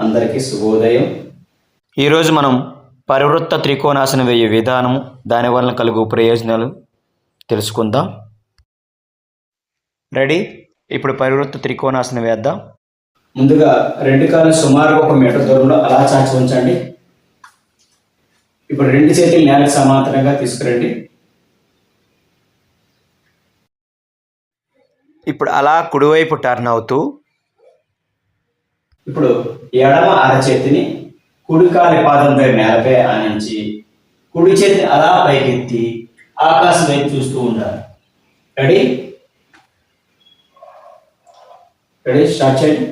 అందరికీ శుభోదయం. ఈరోజు మనం పరివృత్త త్రికోణాసనం వేయే విధానము, దానివలన కలుగు ప్రయోజనాలు తెలుసుకుందాం. రెడీ? ఇప్పుడు పరివృత్త త్రికోణాసనం వేద్దాం. ముందుగా రెండు కాళ్ళు సుమారుగా 1 మీటర్ దూరంలో అలా చాచి ఉంచండి. ఇప్పుడు రెండు చేతులు నేలకు సమాంతరంగా తీసుకురండి. ఇప్పుడు అలా కుడివైపు టర్న్ అవుతూ ఇప్పుడు ఎడమ అరచేతిని కుడి కాలి పాదం దగ్గర నేలపై ఆనించి కుడి చేతిని అలా పైకెత్తి ఆకాశం వైపు చూస్తూ ఉండాలి. రెడీ? స్టార్ట్ చేయండి.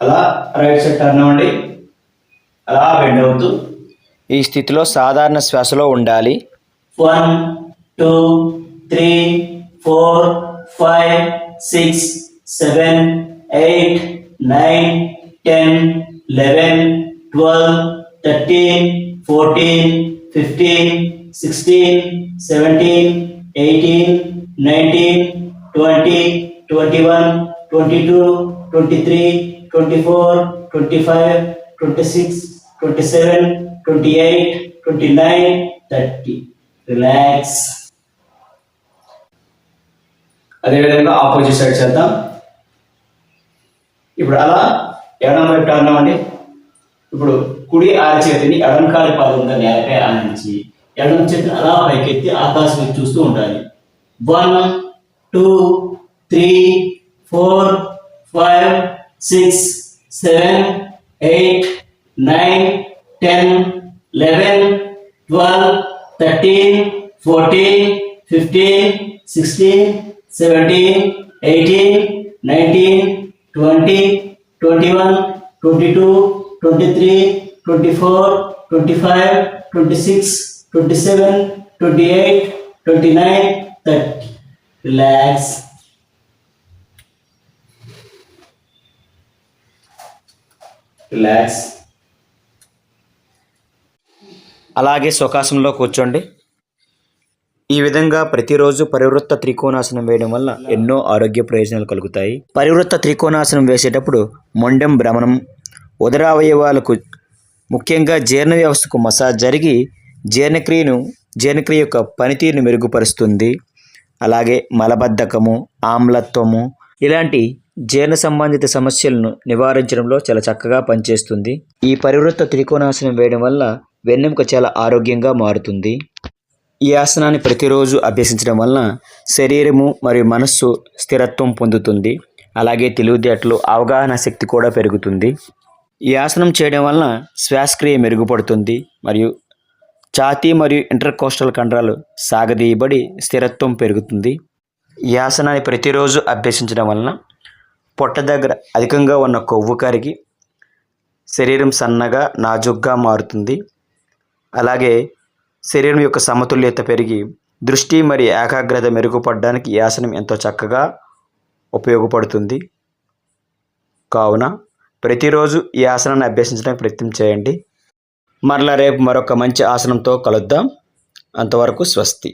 అలా రైట్ సైడ్ టర్న్ అవ్వండి. అలా బెండ్ అవుతూ ఈ స్థితిలో సాధారణ శ్వాసలో ఉండాలి. 1 2 3 4 5 6 7 8 9 10 11 12 13 14 15 16 17 18 19 20 21 22 23 24 25 26 27 28 29 30. రిలాక్స్. అదేవిధంగా ఆపోజిట్ సైడ్ చేద్దాం. ఇప్పుడు అలా ఎడమ వైపు టర్న్ అవ్వండి. ఇప్పుడు కుడి అరచేతిని ఎడమ కాలి పాదం నేలపై ఆనించి ఎడమ చేతిని అలా పైకెత్తి ఆకాశం వైపు చూస్తూ ఉండాలి. 1 2 3 4 5 6 7 8 9 10 11 12 13 14 15 16 17 18 19 20 21 22 23 24 25 26 27 28 29 30. రిలాక్స్. అలాగే సుఖాసనంలో కూర్చోండి. ఈ విధంగా ప్రతిరోజు పరివృత్త త్రికోణాసనం వేయడం వల్ల ఎన్నో ఆరోగ్య ప్రయోజనాలు కలుగుతాయి. పరివృత్త త్రికోణాసనం వేసేటప్పుడు మొండెం భ్రమణం, ఉదరావయవాలకు ముఖ్యంగా జీర్ణ వ్యవస్థకు మసాజ్ జరిగి జీర్ణక్రియ యొక్క పనితీరును మెరుగుపరుస్తుంది. అలాగే మలబద్ధకము, ఆమ్లత్వము ఇలాంటి జీర్ణ సంబంధిత సమస్యలను నివారించడంలో చాలా చక్కగా పనిచేస్తుంది. ఈ పరివృత్త త్రికోణాసనం వేయడం వల్ల వెన్నెముక చాలా ఆరోగ్యంగా మారుతుంది. ఈ ఆసనాన్ని ప్రతిరోజు అభ్యసించడం వలన శరీరము మరియు మనస్సు స్థిరత్వం పొందుతుంది. అలాగే తెలివితేటలు, అవగాహన శక్తి కూడా పెరుగుతుంది. ఈ ఆసనం చేయడం వలన శ్వాసక్రియ మెరుగుపడుతుంది మరియు ఛాతీ మరియు ఇంటర్కోస్టల్ కండరాలు సాగదీయబడి స్థిరత్వం పెరుగుతుంది. ఈ ఆసనాన్ని ప్రతిరోజు అభ్యసించడం వలన పొట్ట దగ్గర అధికంగా ఉన్న కొవ్వు కరిగి శరీరం సన్నగా నాజుగ్గా మారుతుంది. అలాగే శరీరం యొక్క సమతుల్యత పెరిగి దృష్టి మరియు ఏకాగ్రత మెరుగుపడడానికి ఈ ఆసనం ఎంతో చక్కగా ఉపయోగపడుతుంది. కావున ప్రతిరోజు ఈ ఆసనాన్ని అభ్యసించడానికి ప్రయత్నం చేయండి. మరలా రేపు మరొక మంచి ఆసనంతో కలుద్దాం. అంతవరకు స్వస్తి.